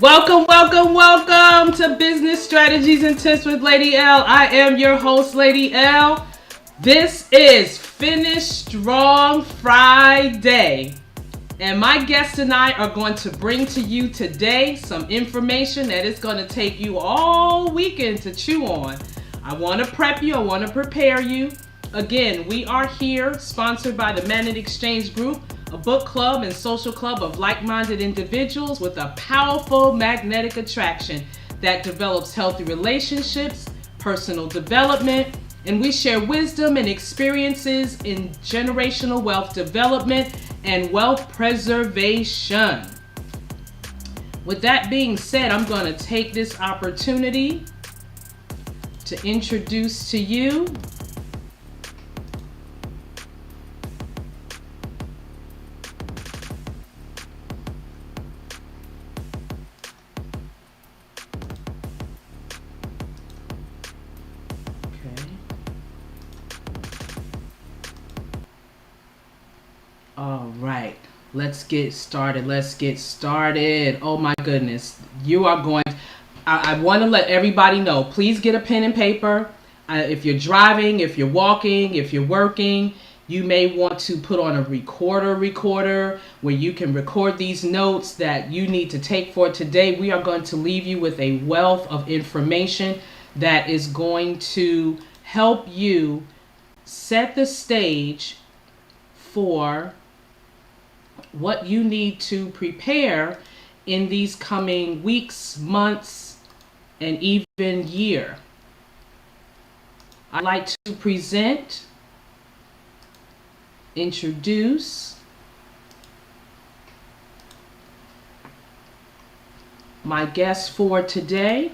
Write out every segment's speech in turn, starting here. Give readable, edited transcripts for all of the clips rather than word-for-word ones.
Welcome, welcome, welcome to Business Strategies and Tips with Lady L. I am your host, Lady L. This is Finish Strong Friday. And my guest and I are going to bring to you today some information that is going to take you all weekend to chew on. I want to prep you. I want to prepare you. Again, we are here sponsored by the Magnet Exchange Group, a book club and social club of like-minded individuals with a powerful magnetic attraction that develops healthy relationships, personal development, and we share wisdom and experiences in generational wealth development and wealth preservation. With that being said, I'm going to take this opportunity to introduce to you All right, let's get started. Oh my goodness. I want to let everybody know, please get a pen and paper. If you're driving, if you're walking, if you're working, you may want to put on a recorder where you can record these notes that you need to take for today. We are going to leave you with a wealth of information that is going to help you set the stage for what you need to prepare in these coming weeks, months, and even year. I'd like to introduce my guest for today.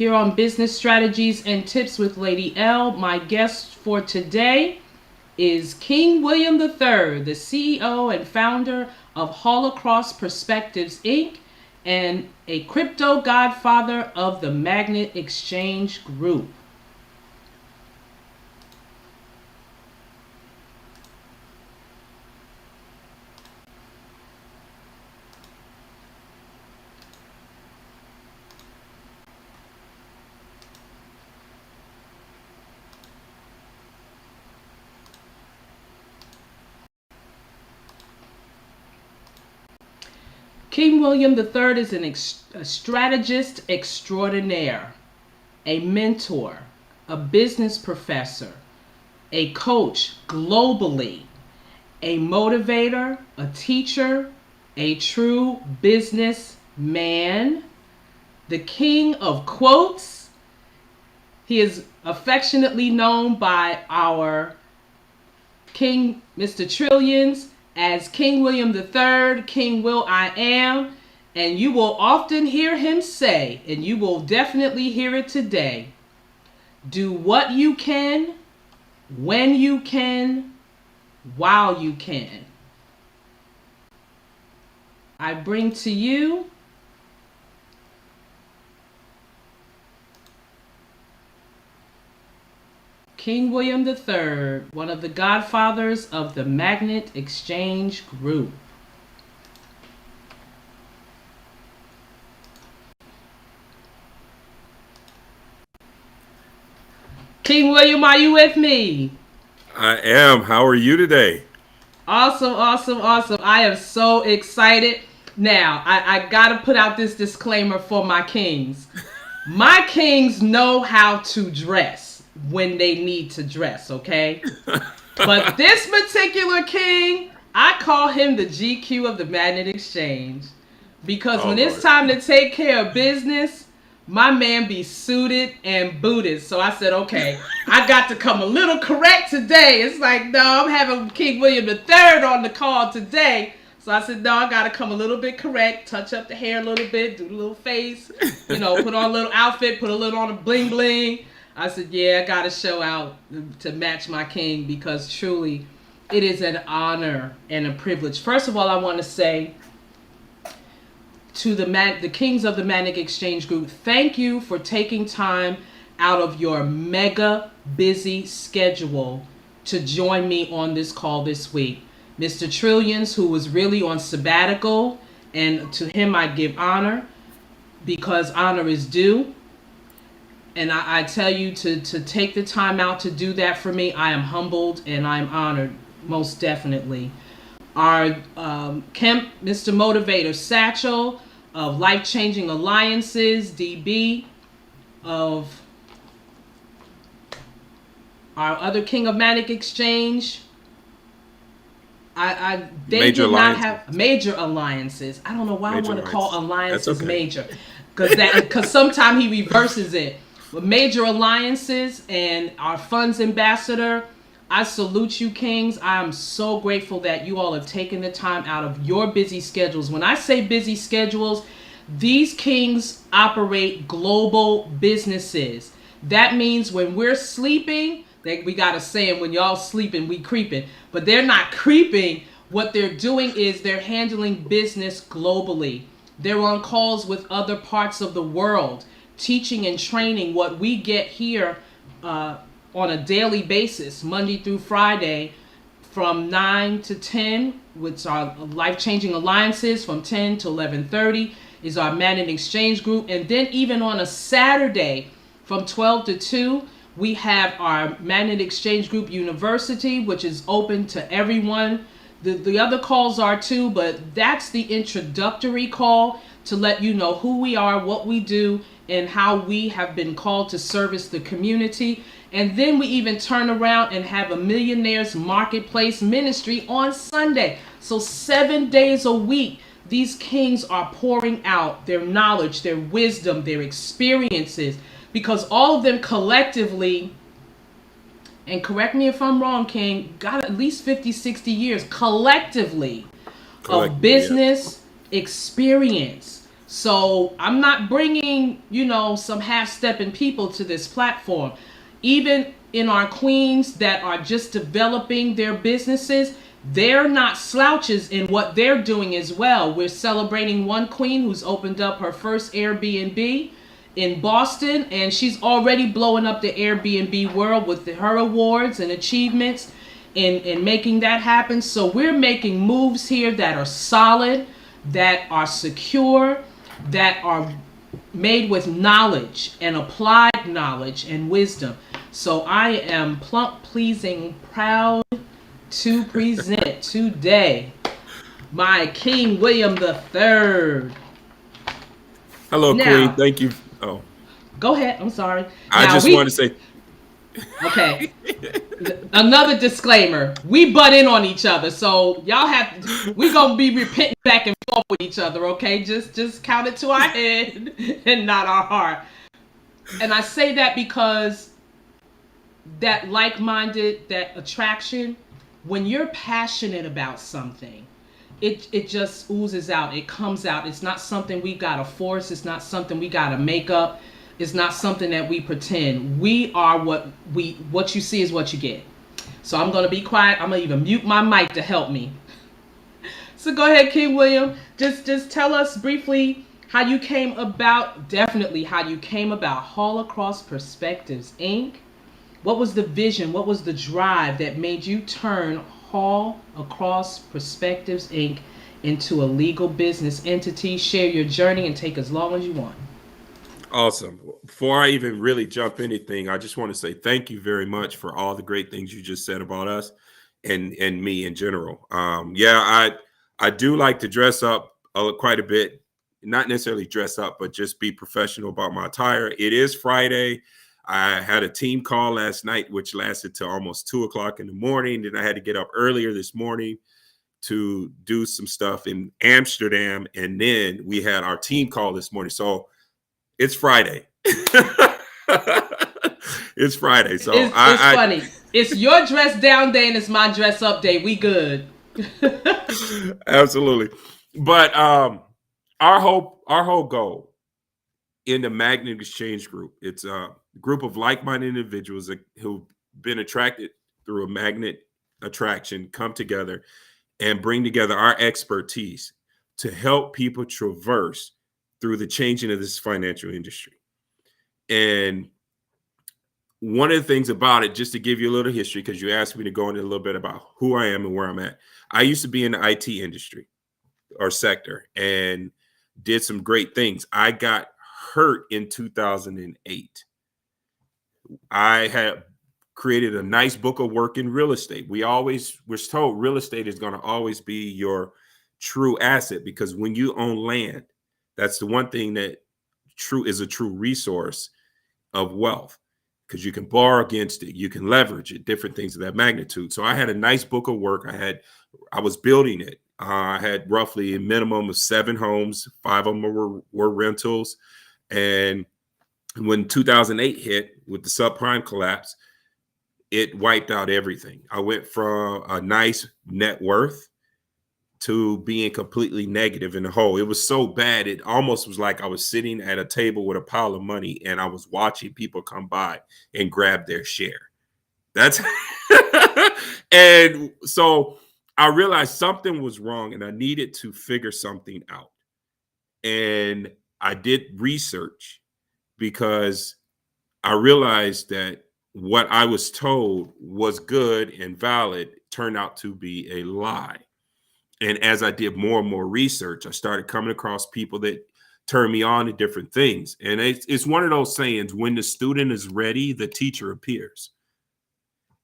Here on Business Strategies and Tips with Lady L, my guest for today is King William III, the CEO and founder of Holocaust Perspectives, Inc., and a crypto godfather of the Magnet Exchange Group. King William III is a strategist extraordinaire, a mentor, a business professor, a coach globally, a motivator, a teacher, a true businessman, the king of quotes. He is affectionately known by our King Mr. Trillions as King William III, King Will I Am, and you will often hear him say, and you will definitely hear it today, do what you can, when you can, while you can. I bring to you King William III, one of the godfathers of the Magnet Exchange Group. King William, are you with me? I am. How are you today? Awesome, awesome, awesome. I am so excited. Now, I got to put out this disclaimer for my kings. My kings know how to dress when they need to dress, okay? But this particular king, I call him the GQ of the Magnet Exchange. Because when it's time to take care of business, my man be suited and booted. So I said, okay, I got to come a little correct today. It's like, no, I'm having King William III on the call today. So I said, no, I got to come a little bit correct, touch up the hair a little bit, do the little face, put on a little outfit, put a little on a bling bling. I said, yeah, I got to show out to match my king because truly it is an honor and a privilege. First of all, I want to say to the kings of the Magnet Exchange Group, thank you for taking time out of your mega busy schedule to join me on this call this week. Mr. Trillions, who was really on sabbatical, and to him I give honor because honor is due. And I tell you to take the time out to do that for me. I am humbled and I'm honored, most definitely. Our Kemp, Mr. Motivator Satchel of Life Changing Alliances, DB, of our other King of Manic Exchange. They Major did not alliances. have major alliances. I don't know why Major I want to call alliances. alliances That's okay. major, because sometimes he reverses it. But major alliances and our funds ambassador, I salute you, Kings. I am so grateful that you all have taken the time out of your busy schedules. When I say busy schedules, these Kings operate global businesses. That means when we're sleeping, we got a saying, when y'all sleeping, we creeping. But they're not creeping. What they're doing is they're handling business globally. They're on calls with other parts of the world, teaching and training what we get here on a daily basis, Monday through Friday, from 9 to 10, which are life-changing alliances. From 10 to 11:30 is our Man and Exchange group. And then even on a Saturday, from 12 to 2, we have our Man and Exchange Group University, which is open to everyone. The other calls are too, but that's the introductory call to let you know who we are, what we do, and how we have been called to service the community. And then we even turn around and have a Millionaires Marketplace Ministry on Sunday. So 7 days a week, these Kings are pouring out their knowledge, their wisdom, their experiences, because all of them collectively, and correct me if I'm wrong, King, got at least 50, 60 years collectively of business experience. So I'm not bringing, some half-stepping people to this platform. Even in our queens that are just developing their businesses, they're not slouches in what they're doing as well. We're celebrating one queen who's opened up her first Airbnb in Boston, and she's already blowing up the Airbnb world with her awards and achievements in making that happen. So we're making moves here that are solid, that are secure, that are made with knowledge and applied knowledge and wisdom. So I am plump, pleasing, proud to present today my King William III. Hello, Now, Queen. Thank you. Oh, go ahead. I'm sorry. I Now, just want to say, okay. Another disclaimer: we butt in on each other, so we're gonna be repenting back and forth with each other. Okay, just count it to our head and not our heart. And I say that because that like-minded, that attraction, when you're passionate about something, it just oozes out. It comes out. It's not something we gotta force. It's not something we gotta make up. It's not something that we pretend. We are what you see is what you get. So I'm gonna be quiet. I'm gonna even mute my mic to help me. So go ahead, King William. Just tell us briefly how you came about. How you came about Hall Across Perspectives, Inc. What was the vision? What was the drive that made you turn Hall Across Perspectives, Inc. into a legal business entity? Share your journey and take as long as you want. awesome. Before I even really jump anything, I just want to say thank you very much for all the great things you just said about us and me in general. I do like to dress up quite a bit, not necessarily dress up, but just be professional about my attire. It is Friday. I had a team call last night, which lasted till almost 2:00 in the morning. Then I had to get up earlier this morning to do some stuff in Amsterdam. And then we had our team call this morning. So it's Friday. It's Friday. So it's funny. It's your dress down day and it's my dress up day. We good. Absolutely. But our whole goal in the Magnet Exchange Group, it's a group of like-minded individuals who've been attracted through a magnet attraction, come together and bring together our expertise to help people traverse through the changing of this financial industry. And one of the things about it, just to give you a little history, because you asked me to go into a little bit about who I am and where I'm at. I used to be in the IT industry or sector and did some great things. I got hurt in 2008. I had created a nice book of work in real estate. We're told real estate is going to always be your true asset, because when you own land, that's the one thing that is a true resource of wealth, because you can borrow against it, you can leverage it, different things of that magnitude. So I had a nice book of work. I was building it. I had roughly a minimum of 7 homes. 5 of them were rentals. And when 2008 hit with the subprime collapse, it wiped out everything. I went from a nice net worth to being completely negative in the hole. It was so bad, it almost was like I was sitting at a table with a pile of money and I was watching people come by and grab their share. That's and so I realized something was wrong and I needed to figure something out. And I did research, because I realized that what I was told was good and valid turned out to be a lie. And as I did more and more research, I started coming across people that turned me on to different things. And it's one of those sayings, when the student is ready, the teacher appears.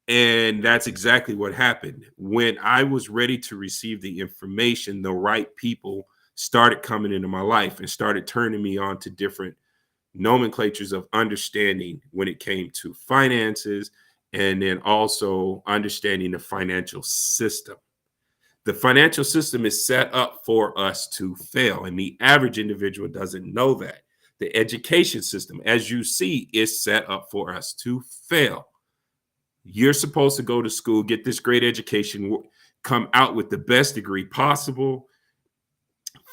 And that's exactly what happened. When I was ready to receive the information, the right people started coming into my life and started turning me on to different nomenclatures of understanding when it came to finances, and then also understanding the financial system. The financial system is set up for us to fail, and the average individual doesn't know that. The education system, as you see, is set up for us to fail. You're supposed to go to school, get this great education, come out with the best degree possible,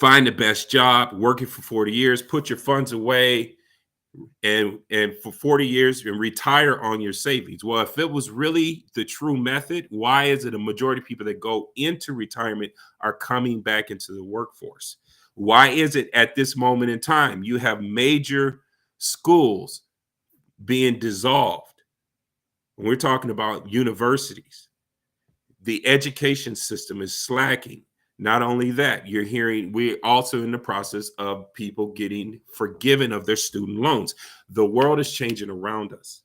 find the best job, working for 40 years, put your funds away, and for 40 years and retire on your savings. Well, if it was really the true method, why is it a majority of people that go into retirement are coming back into the workforce? Why is it at this moment in time you have major schools being dissolved? When we're talking about universities, the education system is slacking. Not only that, you're hearing we're also in the process of people getting forgiven of their student loans. The world is changing around us,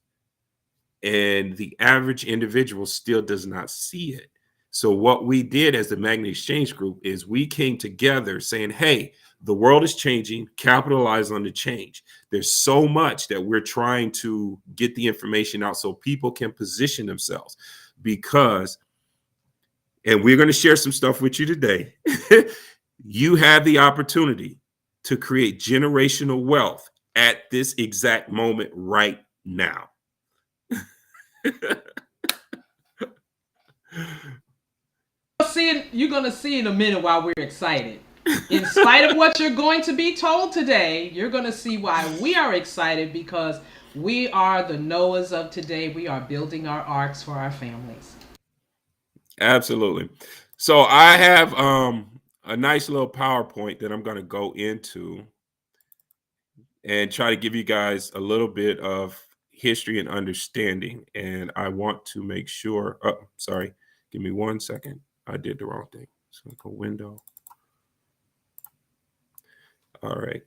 and the average individual still does not see it. So what we did as the Magnet Exchange Group is we came together saying, hey, the world is changing, capitalize on the change. There's so much that we're trying to get the information out so people can position themselves, because and we're going to share some stuff with you today. You have the opportunity to create generational wealth at this exact moment right now. You're going to see in a minute why we're excited. In spite of what you're going to be told today, you're going to see why we are excited, because we are the Noahs of today. We are building our arks for our families. Absolutely. So I have a nice little PowerPoint that I'm going to go into and try to give you guys a little bit of history and understanding. And I want to make sure, sorry, give me 1 second. I did the wrong thing. So go window. All right.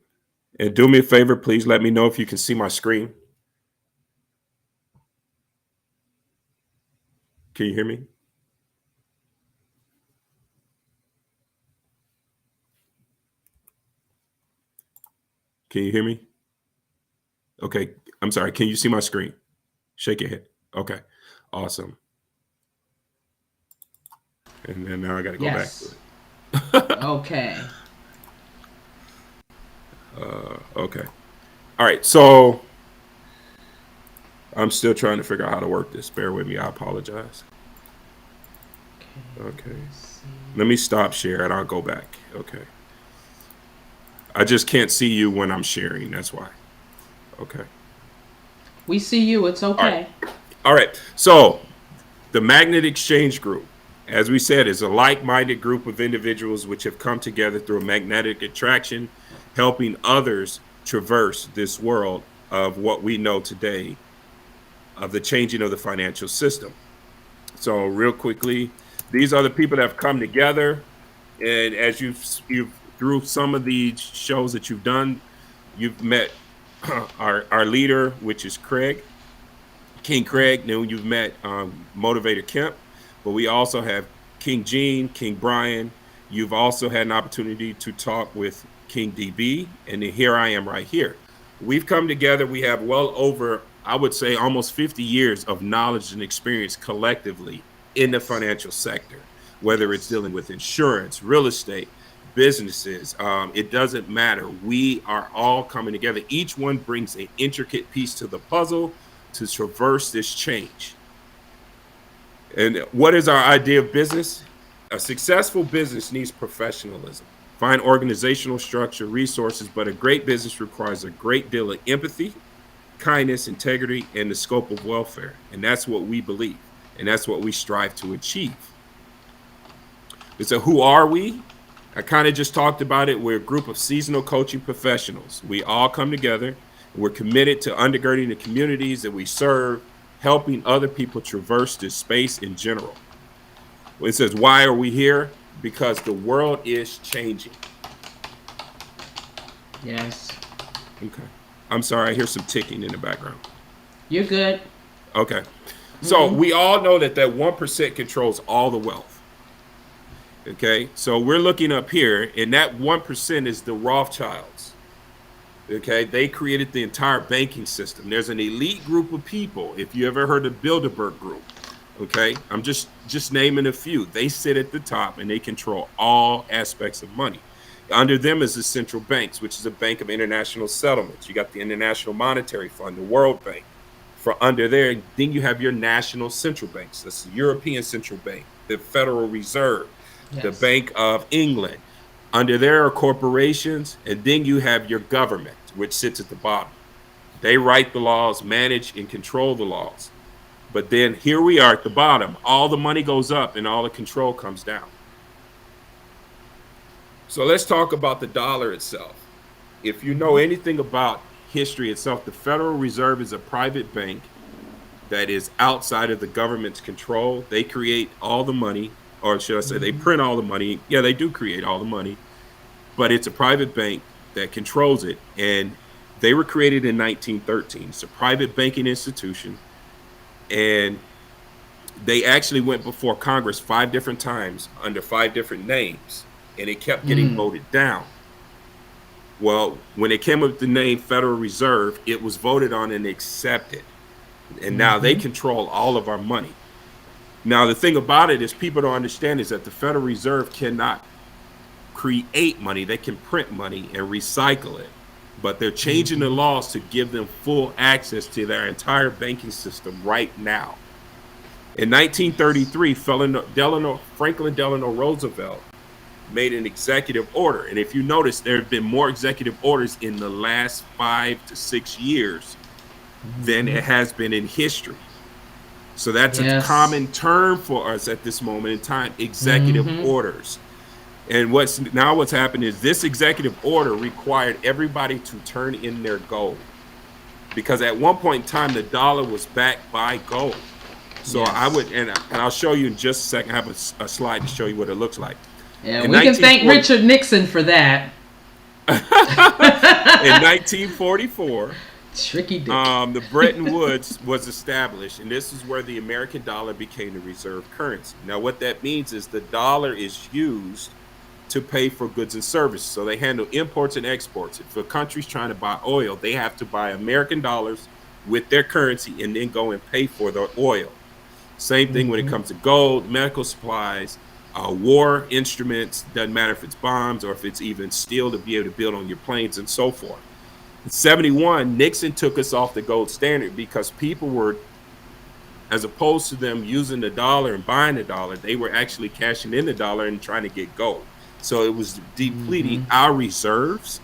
And do me a favor, please let me know if you can see my screen. Can you hear me? Can you hear me? Okay. I'm sorry. Can you see my screen? Shake your head. Okay. Awesome. And then now I got to go back to it. Okay. Okay. All right. So I'm still trying to figure out how to work this. Bear with me. I apologize. Okay. Let me stop share and I'll go back. Okay. I just can't see you when I'm sharing. That's why. Okay. We see you. It's okay. All right. So the Magnet Exchange Group, as we said, is a like-minded group of individuals which have come together through a magnetic attraction, helping others traverse this world of what we know today of the changing of the financial system. So real quickly, these are the people that have come together. And as you've through some of the shows that you've done, you've met our leader, which is King Craig. Then you've met Motivator Kemp, but we also have King Gene, King Brian. You've also had an opportunity to talk with King DB, and then here I am right here. We've come together. We have well over, I would say, almost 50 years of knowledge and experience collectively in the financial sector, whether it's dealing with insurance, real estate, businesses. It doesn't matter. We are all coming together. Each one brings an intricate piece to the puzzle to traverse this change. And what is our idea of business? A successful business needs professionalism, fine organizational structure, resources, but a great business requires a great deal of empathy, kindness, integrity, and the scope of welfare. And that's what we believe. And that's what we strive to achieve. So who are we? I kind of just talked about it. We're a group of seasonal coaching professionals. We all come together. We're committed to undergirding the communities that we serve, helping other people traverse this space in general. It says, why are we here? Because the world is changing. Yes. Okay. I'm sorry. I hear some ticking in the background. You're good. Okay. So we all know that 1% controls all the wealth. Okay. So we're looking up here, and that 1% is the Rothschilds. Okay. They created the entire banking system. There's an elite group of people. If you ever heard of Bilderberg Group, okay, I'm just naming a few. They sit at the top and they control all aspects of money. Under them is the central banks, which is a bank of international settlements. You got the International Monetary Fund, the World Bank. For under there, then you have your national central banks. That's the European Central Bank, the Federal Reserve, yes, the Bank of England. Under there are corporations, and then you have your government, which sits at the bottom. They write the laws, manage and control the laws. But then here we are at the bottom. All the money goes up and all the control comes down. So let's talk about the dollar itself. If you know anything about history itself, the Federal Reserve is a private bank that is outside of the government's control. They create all the money, or should I say they print all the money. Yeah, they do create all the money, but it's a private bank that controls it. And they were created in 1913. It's a private banking institution. And they actually went before Congress 5 different times under 5 different names, and it kept getting voted down. Well, when it came up with the name Federal Reserve, it was voted on and accepted. And now they control all of our money. Now, the thing about it is people don't understand is that the Federal Reserve cannot create money. They can print money and recycle it. But they're changing the laws to give them full access to their entire banking system right now. In 1933, Franklin Delano Roosevelt made an executive order. And if you notice, there have been more executive orders in the last 5 to 6 years than it has been in history. So that's a common term for us at this moment in time, executive orders. And what's happened is this executive order required everybody to turn in their gold, because at one point in time the dollar was backed by gold. So I would, and I'll show you in just a second. I have a slide to show you what it looks like. Yeah, we can thank Richard Nixon for that. In 1944, tricky dick. The Bretton Woods was established, and this is where the American dollar became the reserve currency. Now, what that means is the dollar is used to pay for goods and services. So they handle imports and exports. If a country's trying to buy oil, they have to buy American dollars with their currency and then go and pay for the oil. Same thing when it comes to gold, medical supplies, war instruments, doesn't matter if it's bombs or if it's even steel to be able to build on your planes and so forth. In 71, Nixon took us off the gold standard because people were, as opposed to them using the dollar and buying the dollar, they were actually cashing in the dollar and trying to get gold. So it was depleting our reserves.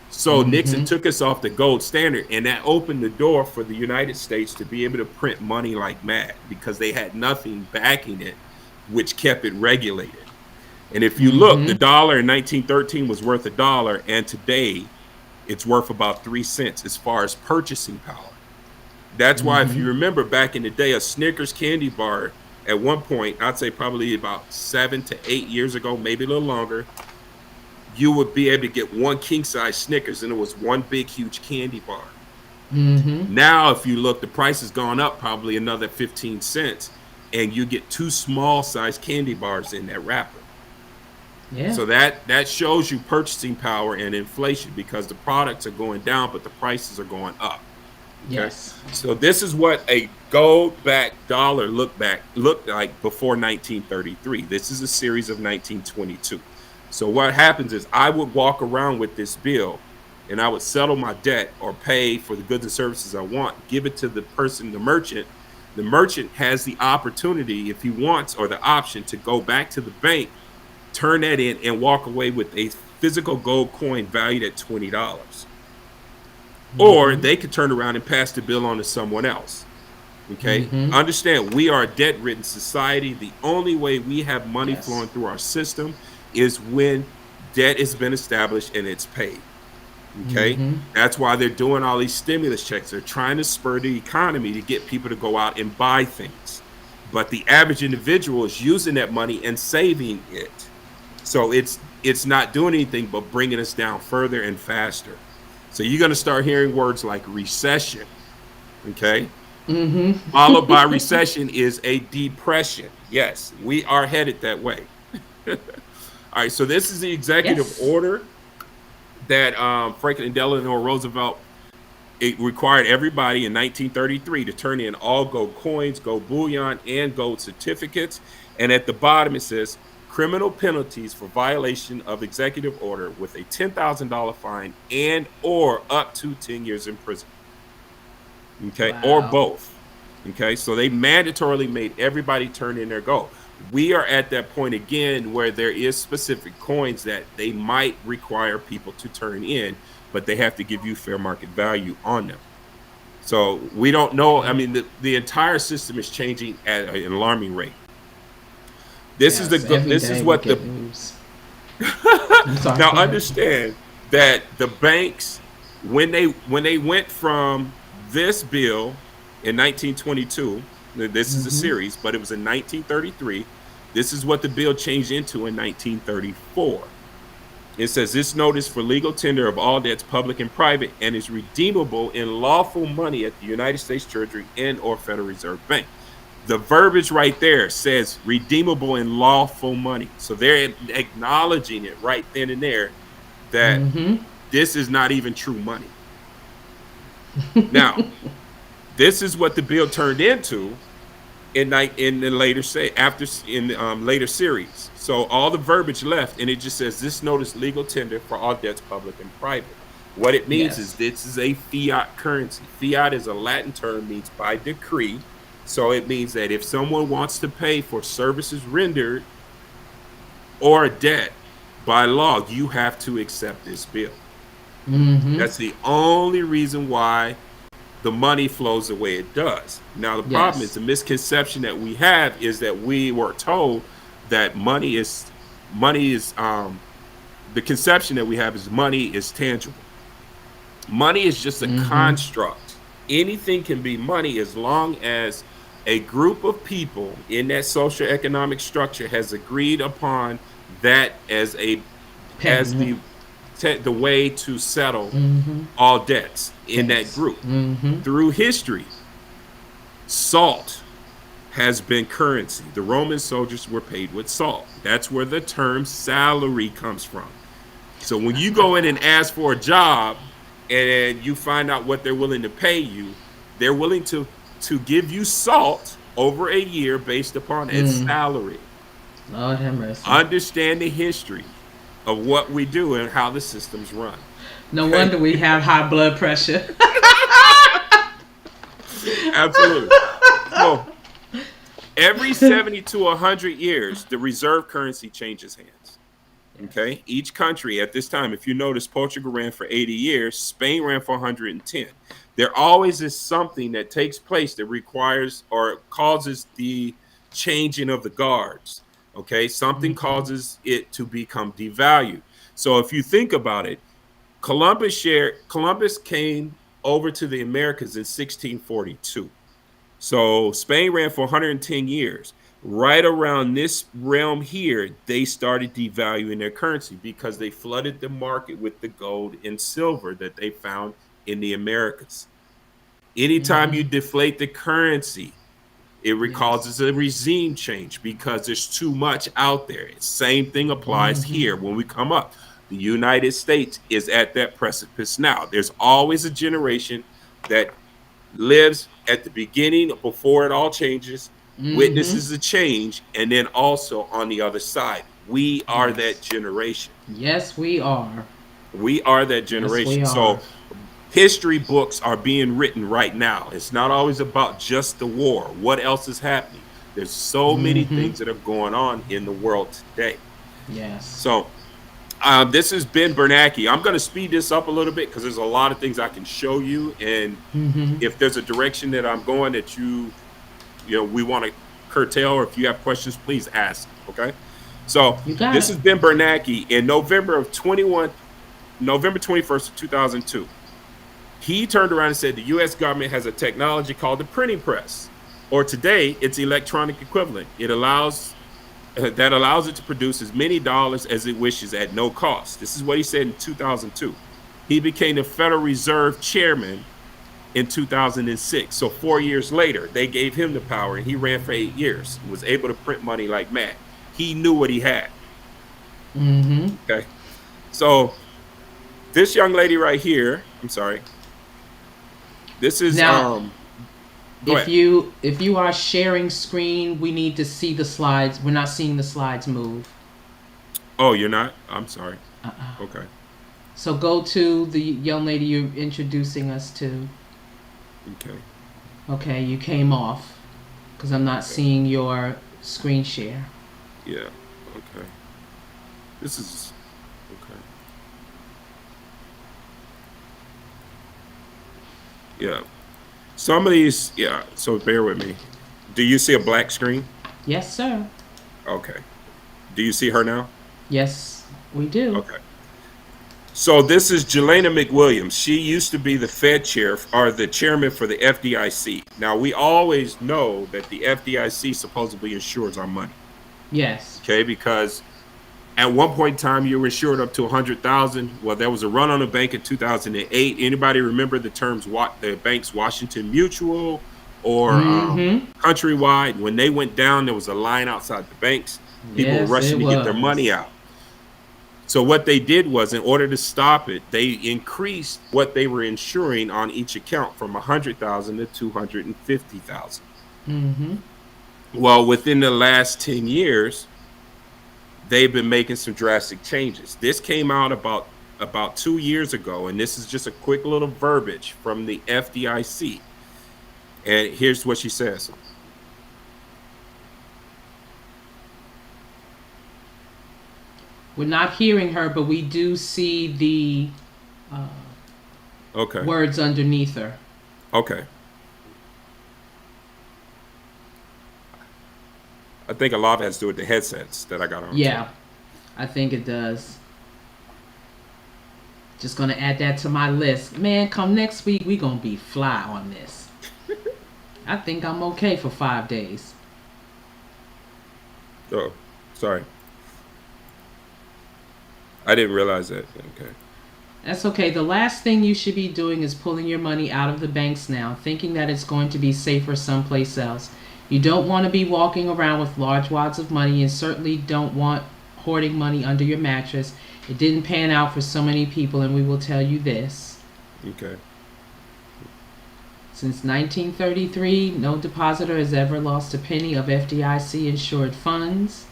So Nixon took us off the gold standard, and that opened the door for the United States to be able to print money like mad because they had nothing backing it, which kept it regulated. And if you look, the dollar in 1913 was worth $1, and today it's worth about 3 cents as far as purchasing power. That's why, if Mm-hmm. you remember back in the day, a Snickers candy bar at one point, I'd say probably about 7 to 8 years ago, maybe a little longer, you would be able to get one king size Snickers and it was one big, huge candy bar. Mm-hmm. Now, if you look, the price has gone up probably another 15 cents, and you get two small size candy bars in that wrapper. Yeah. So that shows you purchasing power and inflation, because the products are going down, but the prices are going up. Okay. Yes. So this is what a gold backed dollar looked like before 1933. This is a series of 1922. So what happens is I would walk around with this bill and I would settle my debt or pay for the goods and services I want, give it to the person, the merchant. The merchant has the opportunity, if he wants, or the option, to go back to the bank, turn that in, and walk away with a physical gold coin valued at $20. Or Mm-hmm. they could turn around and pass the bill on to someone else. Okay. Mm-hmm. Understand, we are a debt ridden society. The only way we have money Yes. flowing through our system is when debt has been established and it's paid. Okay. Mm-hmm. That's why they're doing all these stimulus checks. They're trying to spur the economy to get people to go out and buy things. But the average individual is using that money and saving it. So it's not doing anything but bringing us down further and faster. So you're going to start hearing words like recession, okay? Mm-hmm. Followed by recession is a depression. Yes, we are headed that way. All right, so this is the executive Yes. order that Franklin Delano Roosevelt, it required everybody in 1933 to turn in all gold coins, gold bullion, and gold certificates. And at the bottom it says criminal penalties for violation of executive order with a $10,000 fine and or up to 10 years in prison. Okay, or Wow. both. Okay, so they mandatorily made everybody turn in their gold. We are at that point again where there is specific coins that they might require people to turn in, but they have to give you fair market value on them. So we don't know. I Okay. mean, the entire system is changing at an alarming rate. This is Yes. Every this is day we what get the news. I'm sorry. now Go ahead. understand that the banks, when they went from this bill in 1922, this is a Mm-hmm. series, but it was in 1933. This is what the bill changed into in 1934. It says this notice for legal tender of all debts, public and private, and is redeemable in lawful money at the United States Treasury and or Federal Reserve Bank. The verbiage right there says redeemable in lawful money. So they're acknowledging it right then and there that Mm-hmm. this is not even true money. Now, this is what the bill turned into in the later say after in the later series. So all the verbiage left, and it just says this notice legal tender for all debts, public and private. What it means is Yes. this is a fiat currency. Fiat is a Latin term, means by decree. So it means that if someone wants to pay for services rendered or a debt, by law, you have to accept this bill. Mm-hmm. That's the only reason why the money flows the way it does. Now, the problem is Yes. the misconception that we have is that we were told that money is the conception that we have is money is tangible. Money is just a Mm-hmm. construct. Anything can be money as long as a group of people in that social economic structure has agreed upon that as Payment. the way to settle Mm-hmm. all debts in that Yes. group. Mm-hmm. Through history, salt has been currency. The Roman soldiers were paid with salt. That's where the term salary comes from. So when you go in and ask for a job and you find out what they're willing to pay you, they're willing to give you salt over a year based upon its Mm. salary. Lord have mercy. Understand the history of what we do and how the systems run. No Okay? wonder we have high blood pressure. Absolutely. So every 70 to 100 years, the reserve currency changes hands. Yes. Okay. Each country at this time, if you notice, Portugal ran for 80 years, Spain ran for 110. There always is something that takes place that requires or causes the changing of the guards. Okay. Something Mm-hmm. causes it to become devalued. So if you think about it, Columbus came over to the Americas in 1642. So Spain ran for 110 years. Right around this realm here, they started devaluing their currency because they flooded the market with the gold and silver that they found in the Americas. Anytime you Mm-hmm. deflate the currency, it Yes. causes a regime change because there's too much out there. Same thing applies Mm-hmm. here when we come up. The United States is at that precipice now. There's always a generation that lives at the beginning before it all changes, Mm-hmm. witnesses the change, and then also on the other side. We are that Yes. generation. Yes, we are. We are that Yes, we generation. are. So history books are being written right now. It's not always about just the war. What else is happening? There's so many Mm-hmm. things that are going on in the world today. Yes. So this has been Bernanke. I'm going to speed this up a little bit because there's a lot of things I can show you. And Mm-hmm. if there's a direction that I'm going that we want to curtail, or if you have questions, please ask. Okay. So You got this it. has been Bernanke in November 21st of 2002. He turned around and said the U.S. government has a technology called the printing press, or today its electronic equivalent. It allows it to produce as many dollars as it wishes at no cost. This is what he said in 2002. He became the Federal Reserve chairman in 2006. So 4 years later, they gave him the power, and he ran for 8 years and was able to print money like mad. He knew what he had. Mm-hmm. Okay. So this young lady right here, I'm sorry. This is Now, go ahead. if you are sharing screen, we need to see the slides. We're not seeing the slides move. Oh, you're not? I'm sorry. Uh-uh. Okay. So go to the young lady you're introducing us to. Okay. Okay, you came off because I'm not Okay. seeing your screen share. Yeah. Okay. This is okay. Yeah. Some of these, yeah. So bear with me. Do you see a black screen? Yes, sir. Okay. Do you see her now? Yes, we do. Okay. So this is Jelena McWilliams. She used to be the Fed chair, or the chairman for the FDIC. Now we always know that the FDIC supposedly insures our money. Yes. Okay, because at one point in time you were insured up to 100,000. Well, there was a run on the bank in 2008. Anybody remember the terms the banks Washington Mutual or Mm-hmm. Countrywide? When they went down, there was a line outside the banks. People were Yes, it rushing to get their money was. out. So what they did was, in order to stop it, they increased what they were insuring on each account from 100,000 to 250,000. Mm-hmm. Well, within the last 10 years, they've been making some drastic changes. This came out about 2 years ago, and this is just a quick little verbiage from the FDIC. And here's what she says. We're not hearing her, but we do see the Okay. words underneath her. Okay. I think a lot of it has to do with the headsets that I got on. Yeah, I think it does. Just gonna add that to my list. Man, come next week, we gonna be fly on this. I think I'm okay for 5 days. Oh, sorry. I didn't realize that. Okay. That's okay. The last thing you should be doing is pulling your money out of the banks now, thinking that it's going to be safer someplace else. You don't want to be walking around with large wads of money, and certainly don't want hoarding money under your mattress. It didn't pan out for so many people, and we will tell you this. Okay. Since 1933, no depositor has ever lost a penny of FDIC insured funds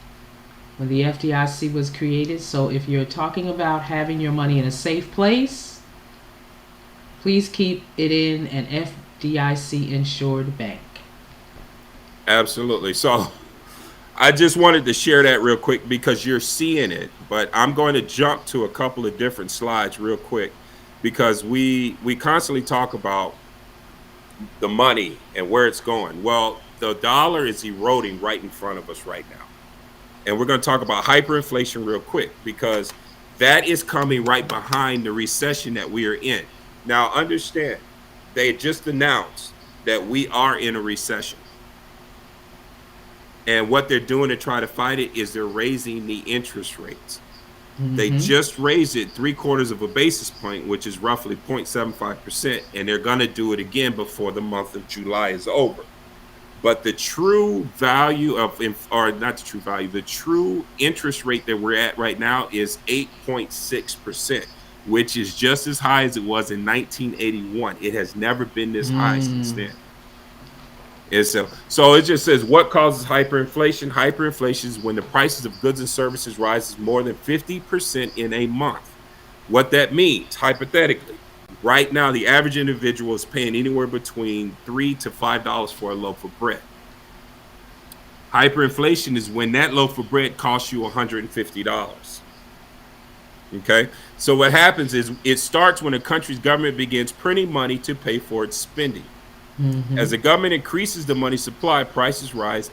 when the FDIC was created. So if you're talking about having your money in a safe place, please keep it in an FDIC insured bank. Absolutely. So I just wanted to share that real quick because you're seeing it, but I'm going to jump to a couple of different slides real quick because we constantly talk about the money and where it's going. Well, the dollar is eroding right in front of us right now. And we're going to talk about hyperinflation real quick because that is coming right behind the recession that we are in. Now, understand, they just announced that we are in a recession. And what they're doing to try to fight it is they're raising the interest rates. They just raised it 3/4 of a basis point, which is roughly 0.75%, and they're going to do it again before the month of July is over. But the true value of, or not the true value, the true interest rate that we're at right now is 8.6%, which is just as high as it was in 1981. It has never been this high since then. And so it just says, what causes hyperinflation? Hyperinflation is when the prices of goods and services rises more than 50% in a month. What that means, hypothetically, right now, the average individual is paying anywhere between $3 to $5 for a loaf of bread. Hyperinflation is when that loaf of bread costs you $150. Okay, so what happens is it starts when a country's government begins printing money to pay for its spending. As the government increases the money supply, prices rise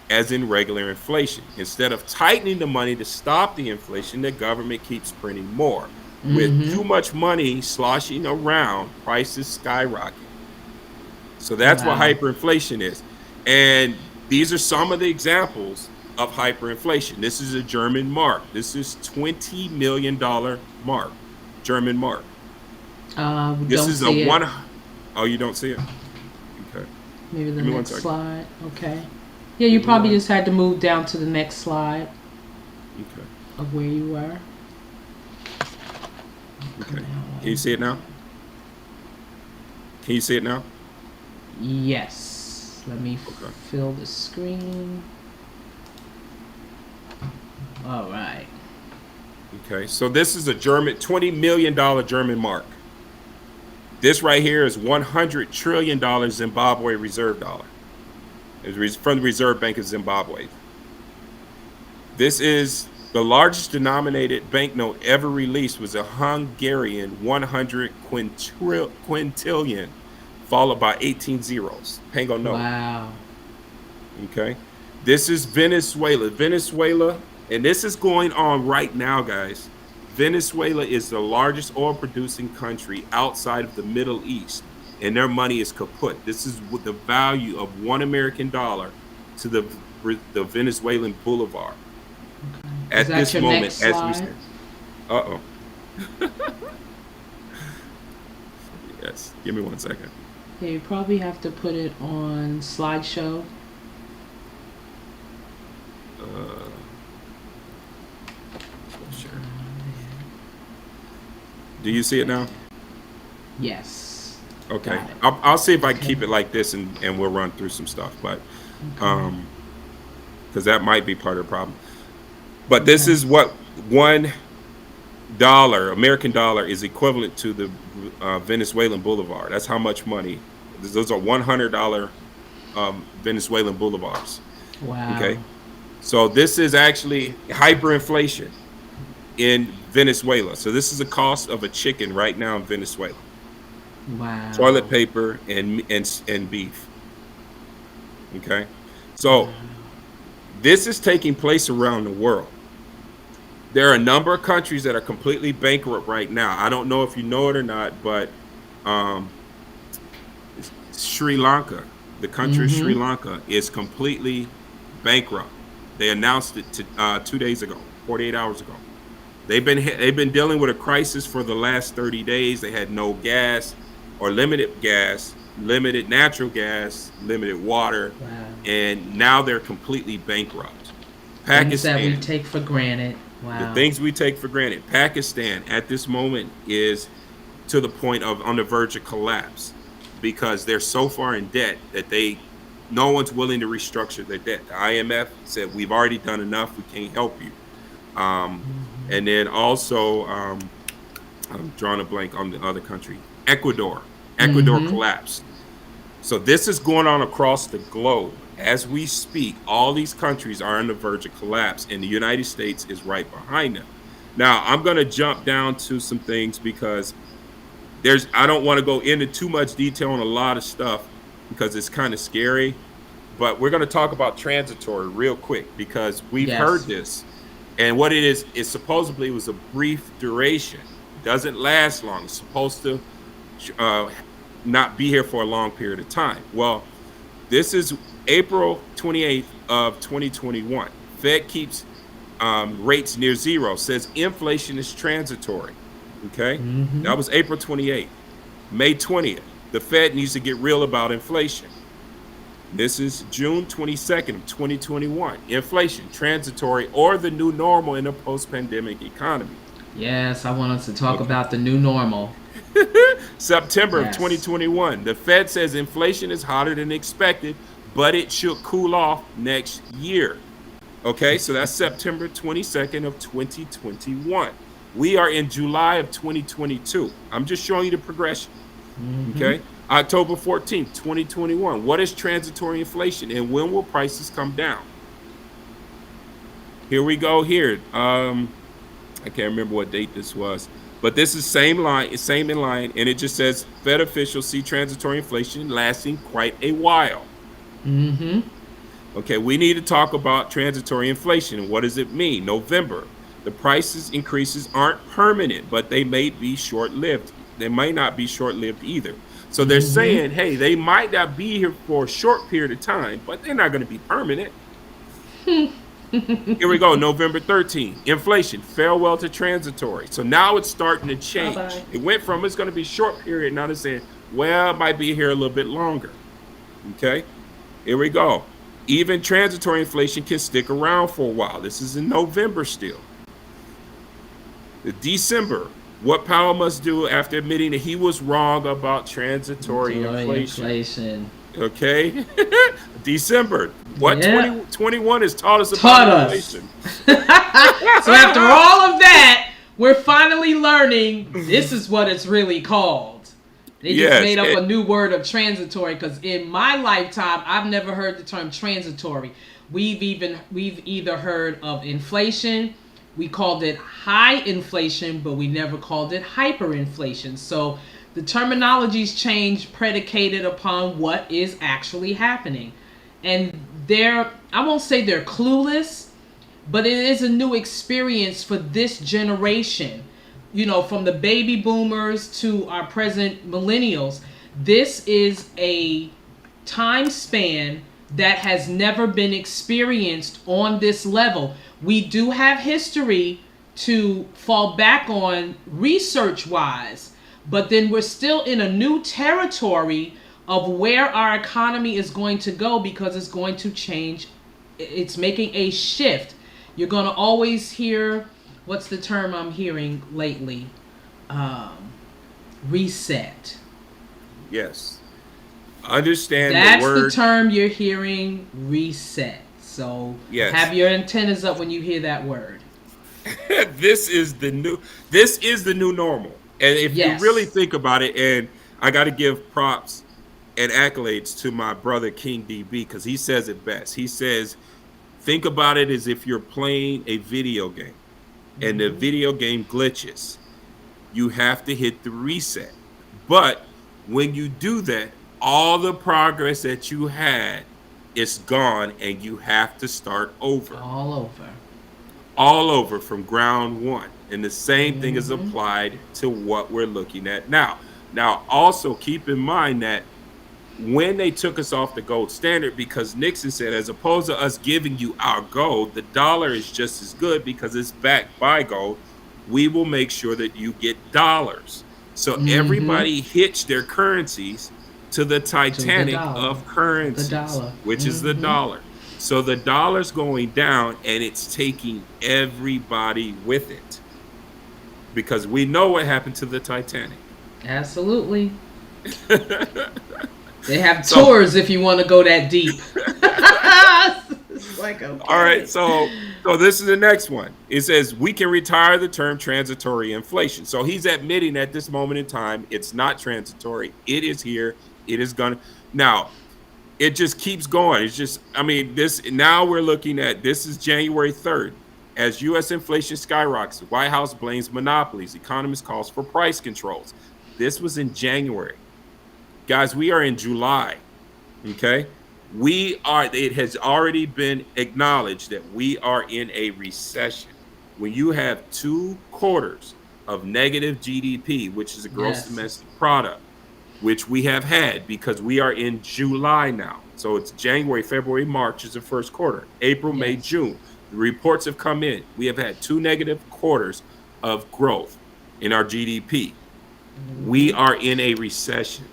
as in regular inflation. Instead of tightening the money to stop the inflation, the government keeps printing more. With too much money sloshing around, prices skyrocket. So that's what hyperinflation is. And these are some of the examples of hyperinflation. This is a German mark. This is $20 million mark, German mark. This is a one. Oh, you don't see it? Okay. Maybe the next slide. Okay. Yeah, you probably just had to move down to the next slide. Okay. Of where you were. Okay. Can you see it now? Can you see it now? Yes. Let me fill the screen. All right. Okay. So this is a German $20 million German mark. This right here is $100 trillion Zimbabwe reserve dollar. It's from the Reserve Bank of Zimbabwe. This is the largest denominated banknote ever released, was a Hungarian 100 quintillion, followed by 18 zeros. Pango note. Wow. Okay. This is Venezuela. Venezuela, and this is going on right now, guys. Venezuela is the largest oil producing country outside of the Middle East, and their money is kaput. This is what the value of $1 American to the Venezuelan bolivar. Okay. At this moment, as we stand. Yes, give me 1 second. Yeah, you probably have to put it on slideshow. Sure. Do you see it now? Yes. Okay. I'll see if I can keep it like this, and we'll run through some stuff, but because that might be part of the problem. But this is what $1 American dollar is equivalent to the Venezuelan bolivar. That's how much money. Those are $100 Venezuelan bolivars. Wow. Okay. So this is actually hyperinflation in Venezuela. So this is the cost of a chicken right now in Venezuela. Wow. Toilet paper and beef. Okay. So this is taking place around the world. There are a number of countries that are completely bankrupt right now. I don't know if you know it or not, but Sri Lanka, the country of Sri Lanka, is completely bankrupt. They announced it 2 days ago, 48 hours ago. They've been dealing with a crisis for the last 30 days. They had no gas or limited natural gas, limited water, and now they're completely bankrupt. Pakistan, things that we take for granted. Wow. The things we take for granted. Pakistan at this moment is to the point of on the verge of collapse because they're so far in debt that no one's willing to restructure their debt. The IMF said, we've already done enough. We can't help you. And then also, I'm drawing a blank on the other country, Ecuador. Ecuador collapsed. So this is going on across the globe. As we speak, all these countries are on the verge of collapse, and the United States is right behind them. Now, I'm going to jump down to some things because I don't want to go into too much detail on a lot of stuff because it's kind of scary, but we're going to talk about transitory real quick because we've heard this, and what it is supposedly was a brief duration. Doesn't last long. It's supposed to not be here for a long period of time. Well, this is April 28th of 2021. Fed keeps rates near zero, says inflation is transitory. Okay. Mm-hmm. That was April 28th. May 20th, the Fed needs to get real about inflation. This is June 22nd of 2021. Inflation, transitory, or the new normal in a post-pandemic economy. Yes, I want us to talk about the new normal. September of 2021. The Fed says inflation is hotter than expected, but it should cool off next year. Okay, so that's September 22nd of 2021. We are in July of 2022. I'm just showing you the progression. Mm-hmm. Okay, October 14th, 2021. What is transitory inflation and when will prices come down? Here we go here. I can't remember what date this was, but this is same in line, and it just says Fed officials see transitory inflation lasting quite a while. Mm-hmm. Okay, we need to talk about transitory inflation. What does it mean? November, the prices increases aren't permanent, but they may be short-lived. They might not be short-lived either. So they're saying, hey, they might not be here for a short period of time, but they're not going to be permanent. Here we go, November 13th. Inflation, farewell to transitory. So now it's starting to change. Bye-bye. It went from it's going to be short period, now they're saying, well, it might be here a little bit longer. Okay, here we go. Even transitory inflation can stick around for a while. This is in November still. December, what Powell must do after admitting that he was wrong about transitory inflation. Okay. December, what 2021 has taught us about inflation. So after all of that, we're finally learning this is what it's really called. They just made up a new word of transitory, because in my lifetime, I've never heard the term transitory. We've either heard of inflation, we called it high inflation, but we never called it hyperinflation. So the terminologies change predicated upon what is actually happening. And I won't say they're clueless, but it is a new experience for this generation. You know, from the baby boomers to our present millennials, this is a time span that has never been experienced on this level. We do have history to fall back on research-wise, but then we're still in a new territory of where our economy is going to go, because it's going to change. It's making a shift. You're going to always hear, what's the term I'm hearing lately? Reset. Yes. Understand That's the word. the term you're hearing, reset. So have your antennas up when you hear that word. This is the new normal. And if you really think about it, and I got to give props and accolades to my brother King DB, because he says it best. He says, think about it as if you're playing a video game and the video game glitches. You have to hit the reset. But when you do that, all the progress that you had is gone, and you have to start over. All over from ground one. And the same thing is applied to what we're looking at now. Now, also keep in mind that when they took us off the gold standard, because Nixon said, as opposed to us giving you our gold, the dollar is just as good because it's backed by gold. We will make sure that you get dollars. So everybody hitched their currencies to the Titanic of currencies, which is the dollar. So the dollar's going down, and it's taking everybody with it, because we know what happened to the Titanic. Absolutely. They have tours if you want to go that deep. It's like, okay. All right, so this is the next one. It says we can retire the term transitory inflation. So he's admitting at this moment in time, it's not transitory. It is here. It is gonna. Now, it just keeps going. It's just, I mean, this, now we're looking at, this is January 3rd. As U.S. inflation skyrockets, the White House blames monopolies. Economists calls for price controls. This was in January. Guys, we are in July, okay? It has already been acknowledged that we are in a recession. When you have 2 quarters of negative GDP, which is a gross domestic product, which we have had because we are in July now. So it's January, February, March is the first quarter. April, May, Yes. June. The reports have come in. We have had 2 negative quarters of growth in our GDP. We are in a recession,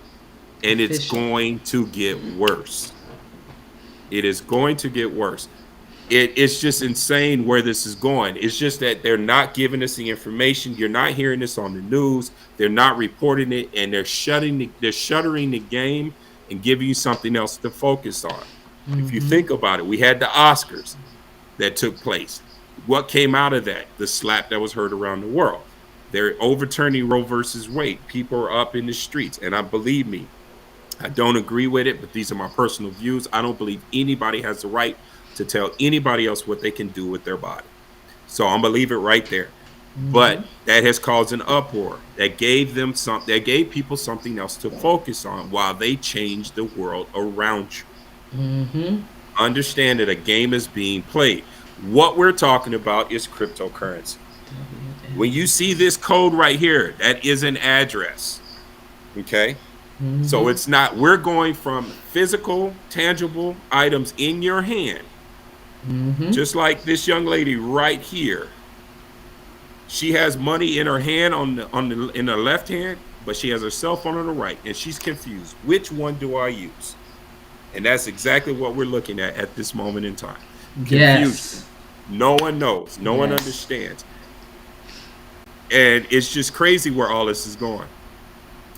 and it's Official. going to get worse. It is going to get worse. It's just insane where this is going. It's just that they're not giving us the information. You're not hearing this on the news. They're not reporting it, and they're shuttering the game and giving you something else to focus on. If you think about it, we had the Oscars that took place. What came out of that? The slap that was heard around the world. They're overturning Roe versus Wade. People are up in the streets, and I believe me, I don't agree with it, but these are my personal views. I don't believe anybody has the right to tell anybody else what they can do with their body. So I'm gonna leave it right there. But that has caused an uproar that gave them something, that gave people something else to focus on while they change the world around you. Understand that a game is being played. What we're talking about is cryptocurrency. When you see this code right here, that is an address. Okay. So it's not, we're going from physical, tangible items in your hand, just like this young lady right here. She has money in her hand in the left hand, but she has her cell phone on the right, and she's confused. Which one do I use? And that's exactly what we're looking at this moment in time. Confusion. Yes. No one knows. No one understands. And it's just crazy where all this is going.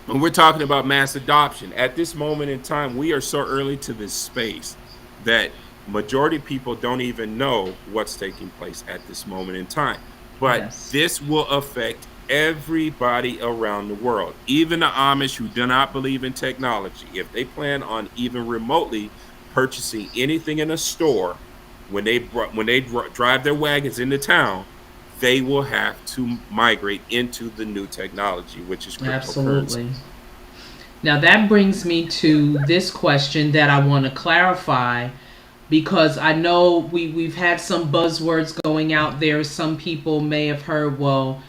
When we're talking about mass adoption, at this moment in time, we are so early to this space that majority of people don't even know what's taking place at this moment in time. But this will affect everybody around the world, even the Amish who do not believe in technology. If they plan on even remotely purchasing anything in a store, when they drive their wagons into town, they will have to migrate into the new technology, which is cryptocurrency. Absolutely. Now that brings me to this question that I want to clarify, because I know we've had some buzzwords going out there. Some people may have heard, well,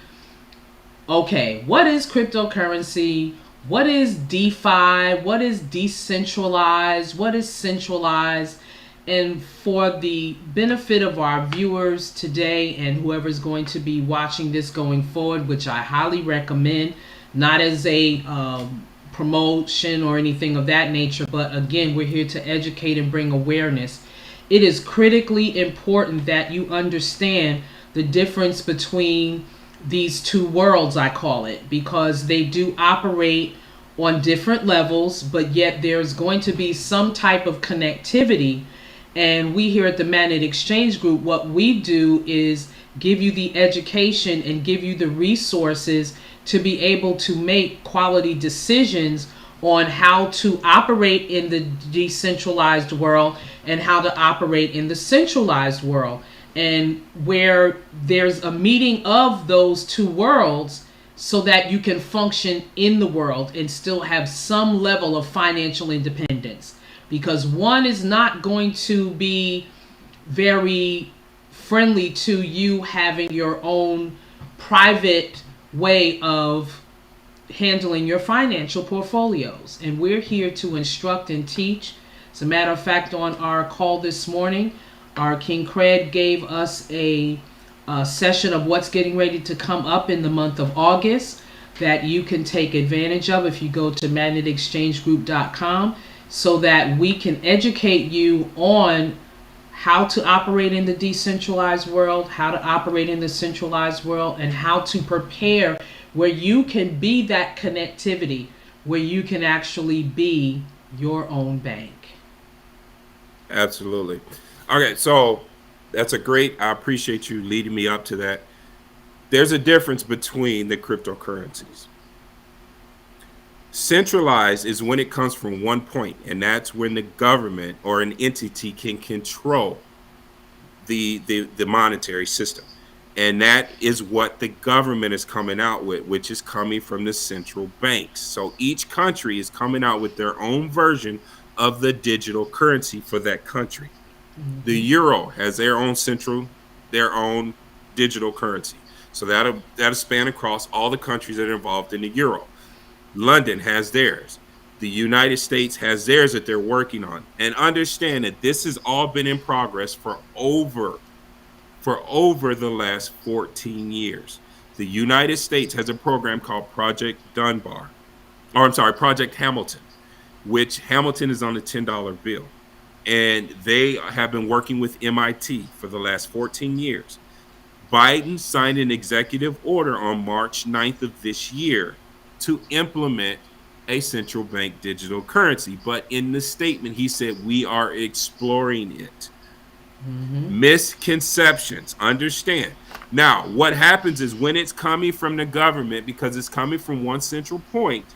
okay, what is cryptocurrency? What is DeFi? What is decentralized? What is centralized? And for the benefit of our viewers today and whoever's going to be watching this going forward, which I highly recommend, not as a promotion or anything of that nature, but again, we're here to educate and bring awareness. It is critically important that you understand the difference between these two worlds, I call it, because they do operate on different levels, but yet there's going to be some type of connectivity. And we here at the Magnet Exchange Group, what we do is give you the education and give you the resources to be able to make quality decisions on how to operate in the decentralized world and how to operate in the centralized world. And where there's a meeting of those two worlds so that you can function in the world and still have some level of financial independence. Because one is not going to be very friendly to you having your own private way of handling your financial portfolios. And we're here to instruct and teach. As a matter of fact, on our call this morning, our King Craig gave us a session of what's getting ready to come up in the month of August that you can take advantage of if you go to magnetexchangegroup.com, so that we can educate you on how to operate in the decentralized world, how to operate in the centralized world, and how to prepare where you can be that connectivity, where you can actually be your own bank. Absolutely. Okay, so that's I appreciate you leading me up to that. There's a difference between the cryptocurrencies. Centralized is when it comes from one point, and that's when the government or an entity can control the monetary system. And that is what the government is coming out with, which is coming from the central banks. So each country is coming out with their own version of the digital currency for that country. The euro has their own digital currency. So that'll span across all the countries that are involved in the euro. London has theirs. The United States has theirs that they're working on. And understand that this has all been in progress for over the last 14 years. The United States has a program called Project Hamilton, which Hamilton is on the $10 bill. And they have been working with MIT for the last 14 years. Biden signed an executive order on March 9th of this year to implement a central bank digital currency. But in the statement, he said, we are exploring it. Misconceptions. Understand. Now, what happens is when it's coming from the government, because it's coming from one central point,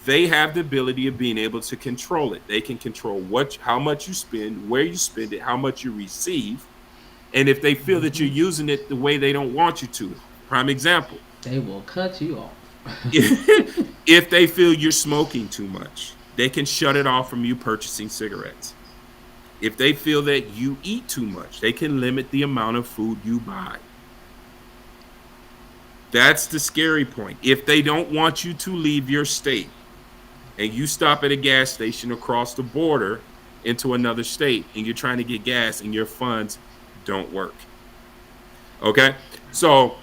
they have the ability of being able to control it. They can control how much you spend, where you spend it, how much you receive, and if they feel that you're using it the way they don't want you to. Prime example. They will cut you off. If they feel you're smoking too much, they can shut it off from you purchasing cigarettes. If they feel that you eat too much, they can limit the amount of food you buy. That's the scary point. If they don't want you to leave your state and you stop at a gas station across the border into another state and you're trying to get gas and your funds don't work. Okay? So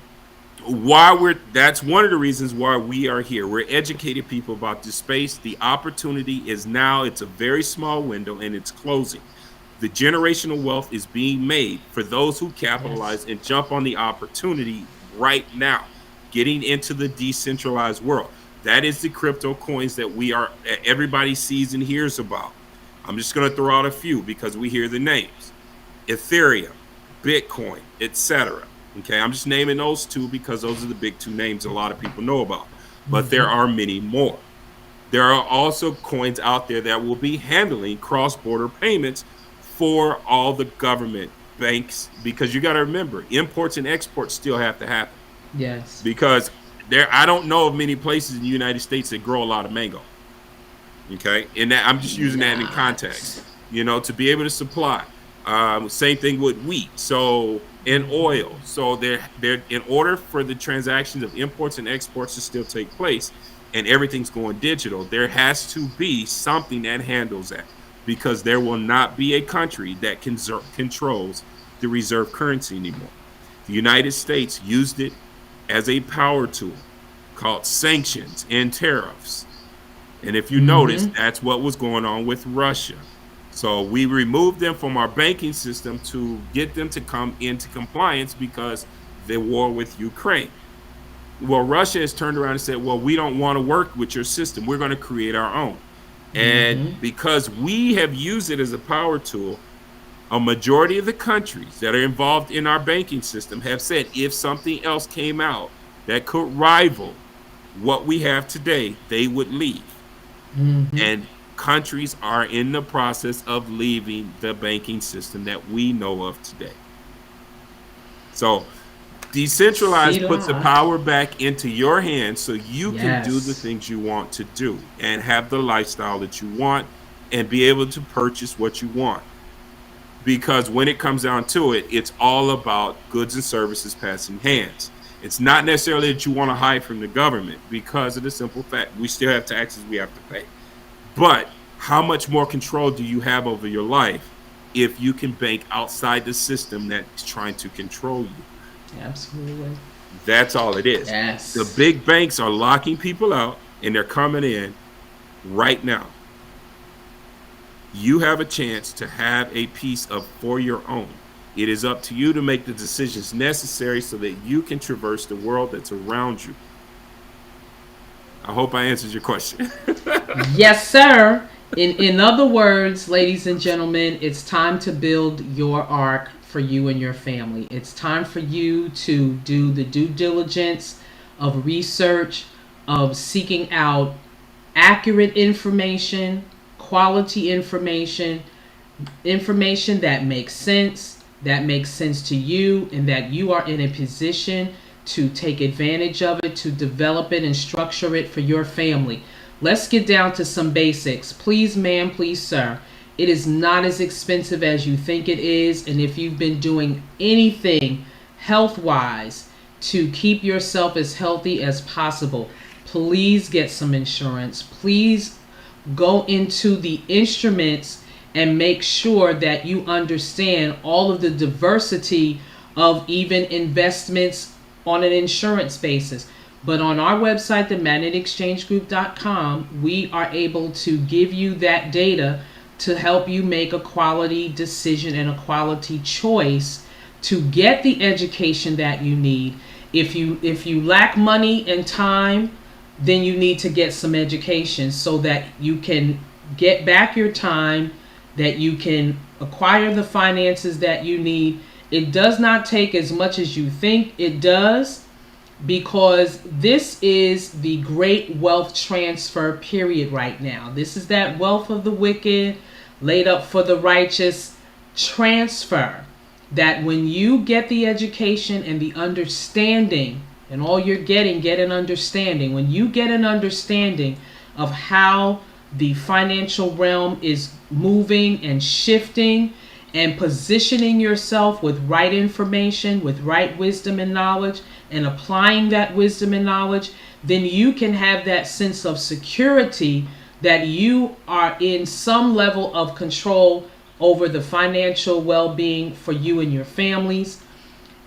that's one of the reasons why we are here. We're educating people about this space. The opportunity is now. It's a very small window and it's closing. The generational wealth is being made for those who capitalize and jump on the opportunity right now, getting into the decentralized world. That is the crypto coins that everybody sees and hears about. I'm just going to throw out a few because we hear the names: Ethereum, Bitcoin, etc. Okay, I'm just naming those two because those are the big two names a lot of people know about. But there are many more. There are also coins out there that will be handling cross-border payments for all the government banks, because you got to remember, imports and exports still have to happen. Yes. Because I don't know of many places in the United States that grow a lot of mango. Okay, and that I'm just using that in context, to be able to supply. Same thing with wheat, and oil. So they're in order for the transactions of imports and exports to still take place, and everything's going digital, there has to be something that handles that, because there will not be a country that controls the reserve currency anymore. The United States used it as a power tool called sanctions and tariffs. And if you notice, that's what was going on with Russia. So we removed them from our banking system to get them to come into compliance because the war with Ukraine. Well, Russia has turned around and said, well, we don't want to work with your system. We're going to create our own. And because we have used it as a power tool, a majority of the countries that are involved in our banking system have said if something else came out that could rival what we have today, they would leave. And countries are in the process of leaving the banking system that we know of today. So decentralized puts the power back into your hands so you can do the things you want to do and have the lifestyle that you want and be able to purchase what you want. Because when it comes down to it, it's all about goods and services passing hands. It's not necessarily that you want to hide from the government, because of the simple fact we still have taxes we have to pay. But how much more control do you have over your life if you can bank outside the system that's trying to control you? Absolutely. That's all it is. Yes. The big banks are locking people out and they're coming in right now. You have a chance to have a piece for your own. It is up to you to make the decisions necessary so that you can traverse the world that's around you. I hope I answered your question. Yes, sir. In other words, ladies and gentlemen, it's time to build your ark for you and your family. It's time for you to do the due diligence of research, of seeking out accurate information, quality information that makes sense to you, and that you are in a position to take advantage of it, to develop it and structure it for your family. Let's get down to some basics. Please, ma'am, please, sir. It is not as expensive as you think it is. And if you've been doing anything health-wise to keep yourself as healthy as possible, please get some insurance. Please go into the instruments and make sure that you understand all of the diversity of even investments on an insurance basis. But on our website, themagneticexchangegroup.com, we are able to give you that data to help you make a quality decision and a quality choice to get the education that you need. If you lack money and time, then you need to get some education so that you can get back your time, that you can acquire the finances that you need. It does not take as much as you think it does, because this is the great wealth transfer period right now. This is that wealth of the wicked laid up for the righteous transfer, that when you get the education and the understanding, and all you're getting, get an understanding. When you get an understanding of how the financial realm is moving and shifting, and positioning yourself with right information, with right wisdom and knowledge, and applying that wisdom and knowledge, then you can have that sense of security that you are in some level of control over the financial well-being for you and your families.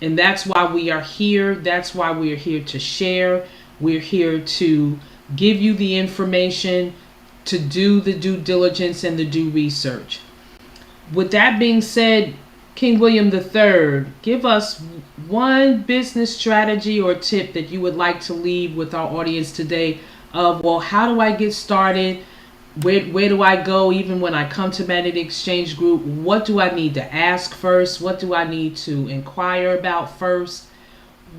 And that's why we are here. That's why we are here to share. We're here to give you the information, to do the due diligence and the due research. With that being said, King William III, give us one business strategy or tip that you would like to leave with our audience today of, well, how do I get started? Where do I go even when I come to Magnetic Exchange Group? What do I need to ask first? What do I need to inquire about first?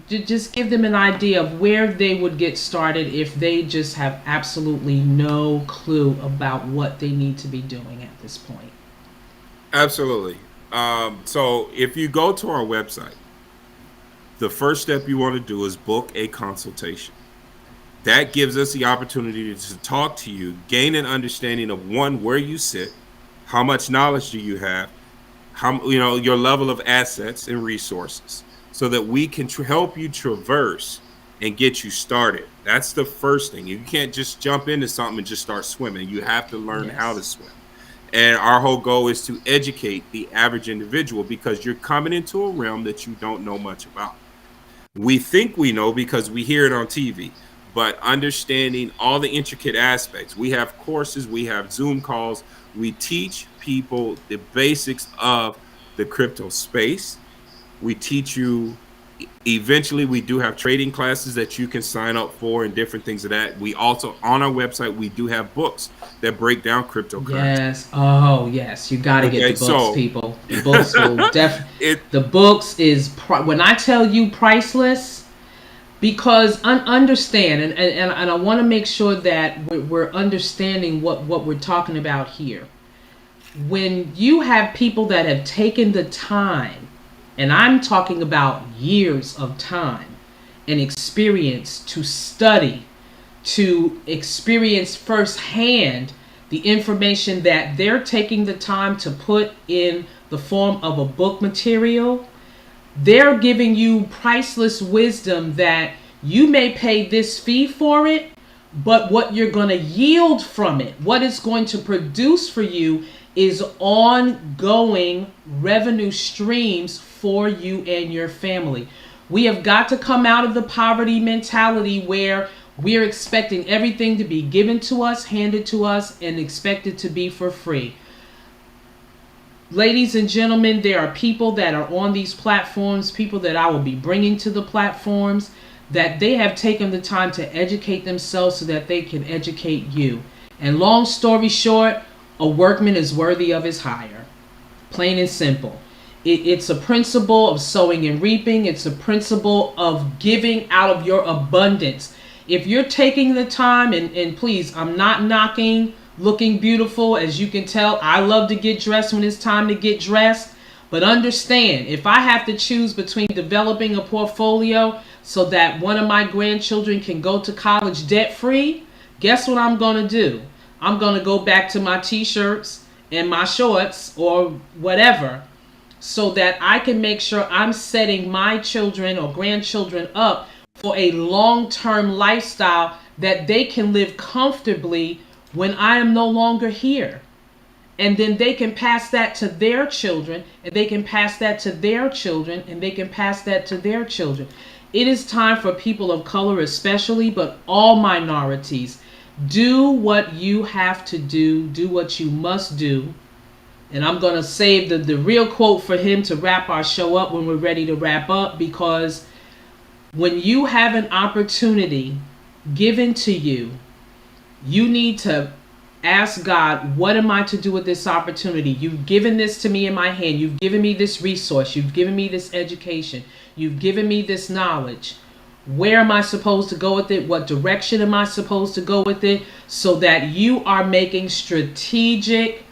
Just give them an idea of where they would get started if they just have absolutely no clue about what they need to be doing at this point. Absolutely. So if you go to our website, the first step you want to do is book a consultation. That gives us the opportunity to talk to you, gain an understanding of, one, where you sit, how much knowledge do you have, how, your level of assets and resources, so that we can help you traverse and get you started. That's the first thing. You can't just jump into something and just start swimming. You have to learn how to swim. And our whole goal is to educate the average individual, because you're coming into a realm that you don't know much about. We think we know because we hear it on TV. But understanding all the intricate aspects, we have courses, we have Zoom calls, we teach people the basics of the crypto space. We teach you, eventually we do have trading classes that you can sign up for and different things of that. We also, on our website, we do have books that break down cryptocurrency. Yes. Oh, yes. You got to get the books, people. The books will definitely. The books is, when I tell you priceless, because understand, and I want to make sure that we're understanding what we're talking about here. When you have people that have taken the time, and I'm talking about years of time and experience to study, to experience firsthand the information that they're taking the time to put in the form of a book material, they're giving you priceless wisdom that you may pay this fee for it, but what you're going to yield from it, what it's going to produce for you, is ongoing revenue streams for you and your family. We have got to come out of the poverty mentality where we're expecting everything to be given to us, handed to us, and expected to be for free. Ladies and gentlemen, there are people that are on these platforms, people that I will be bringing to the platforms, that they have taken the time to educate themselves so that they can educate you. And long story short, a workman is worthy of his hire. Plain and simple. It's a principle of sowing and reaping. It's a principle of giving out of your abundance. If you're taking the time, and please, I'm not knocking looking beautiful. As you can tell, I love to get dressed when it's time to get dressed. But understand, if I have to choose between developing a portfolio so that one of my grandchildren can go to college debt-free, guess what I'm going to do? I'm going to go back to my t-shirts and my shorts or whatever, so that I can make sure I'm setting my children or grandchildren up for a long-term lifestyle that they can live comfortably when I am no longer here. And then they can pass that to their children, and they can pass that to their children, and they can pass that to their children. It is time for people of color especially, but all minorities, do what you have to do what you must do. And I'm going to save the real quote for him to wrap our show up when we're ready to wrap up, because when you have an opportunity given to you, you need to ask God, what am I to do with this opportunity? You've given this to me in my hand. You've given me this resource. You've given me this education. You've given me this knowledge. Where am I supposed to go with it? What direction am I supposed to go with it? So that you are making strategic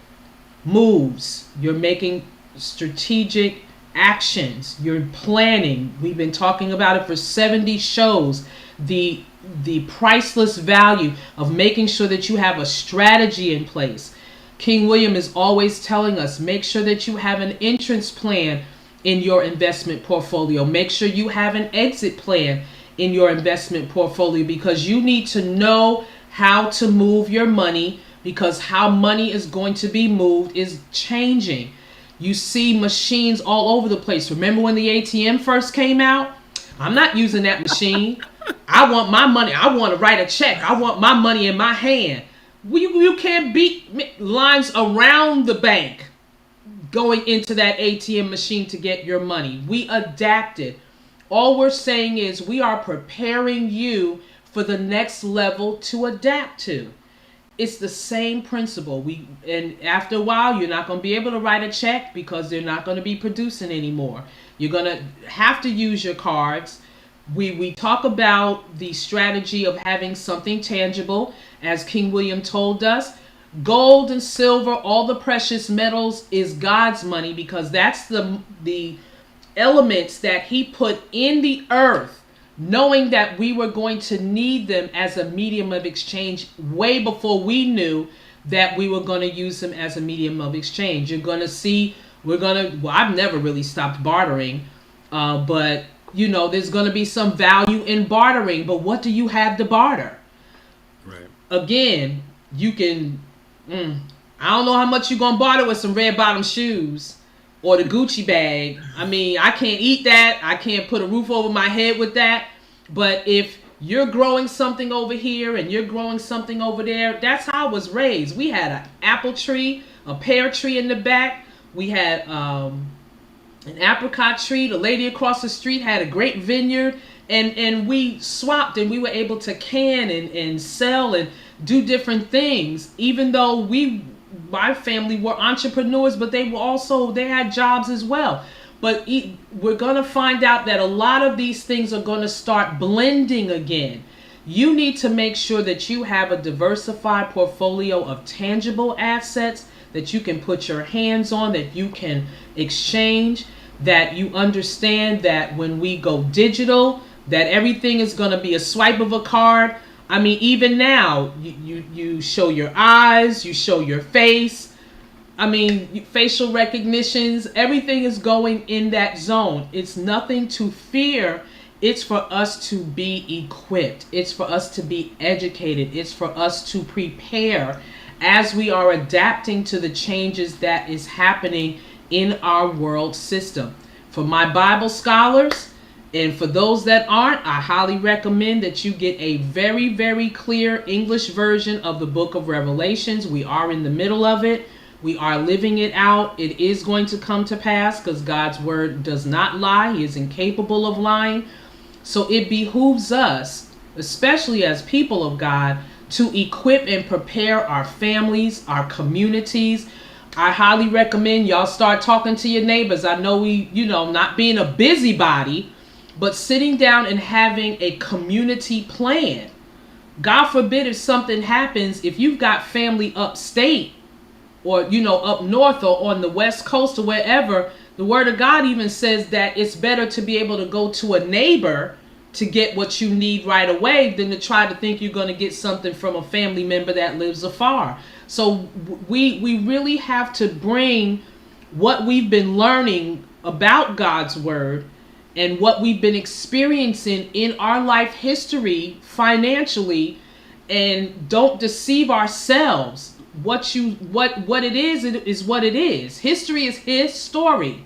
moves. You're making strategic actions. You're planning. We've been talking about it for 70 shows. The priceless value of making sure that you have a strategy in place. King William is always telling us, make sure that you have an entrance plan in your investment portfolio. Make sure you have an exit plan in your investment portfolio, because you need to know how to move your money, because how money is going to be moved is changing. You see machines all over the place. Remember when the ATM first came out? I'm not using that machine. I want my money. I want to write a check. I want my money in my hand. You can't beat lines around the bank going into that ATM machine to get your money. We adapted. All we're saying is we are preparing you for the next level to adapt to. It's the same principle. And after a while, you're not going to be able to write a check because they're not going to be producing anymore. You're going to have to use your cards. We talk about the strategy of having something tangible, as King William told us. Gold and silver, all the precious metals, is God's money, because that's the elements that he put in the earth, knowing that we were going to need them as a medium of exchange way before we knew that we were going to use them as a medium of exchange. You're going to see, I've never really stopped bartering, but there's going to be some value in bartering, but what do you have to barter? Right. Again, you can, I don't know how much you're going to barter with some red bottom shoes or the Gucci bag. I mean, I can't eat that. I can't put a roof over my head with that. But if you're growing something over here and you're growing something over there, that's how I was raised. We had an apple tree, a pear tree in the back. We had an apricot tree. The lady across the street had a great vineyard, and we swapped, and we were able to can and sell and do different things, even though my family were entrepreneurs, but they had jobs as well. But we're going to find out that a lot of these things are going to start blending again. You need to make sure that you have a diversified portfolio of tangible assets that you can put your hands on, that you can exchange, that you understand that when we go digital, that everything is going to be a swipe of a card. I mean, even now, you show your eyes, you show your face. I mean, facial recognitions, everything is going in that zone. It's nothing to fear. It's for us to be equipped. It's for us to be educated. It's for us to prepare as we are adapting to the changes that is happening in our world system. For my Bible scholars, and for those that aren't, I highly recommend that you get a very, very clear English version of the book of Revelations. We are in the middle of it. We are living it out. It is going to come to pass because God's word does not lie. He is incapable of lying. So it behooves us, especially as people of God, to equip and prepare our families, our communities. I highly recommend y'all start talking to your neighbors. I know not being a busybody, but sitting down and having a community plan. God forbid if something happens, if you've got family upstate or, up north or on the West Coast or wherever, the word of God even says that it's better to be able to go to a neighbor to get what you need right away than to try to think you're going to get something from a family member that lives afar. So we really have to bring what we've been learning about God's word and what we've been experiencing in our life history financially And don't deceive ourselves. What it is what it is. History is his story.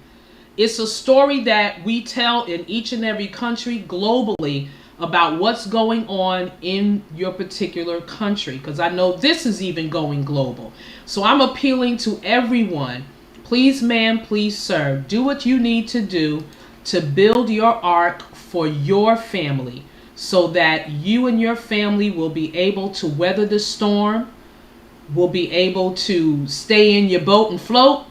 It's a story that we tell in each and every country globally about what's going on in your particular country, because I know this is even going global. So I'm appealing to everyone. Please, ma'am, please, sir, do what you need to do to build your ark for your family, so that you and your family will be able to weather the storm, will be able to stay in your boat and float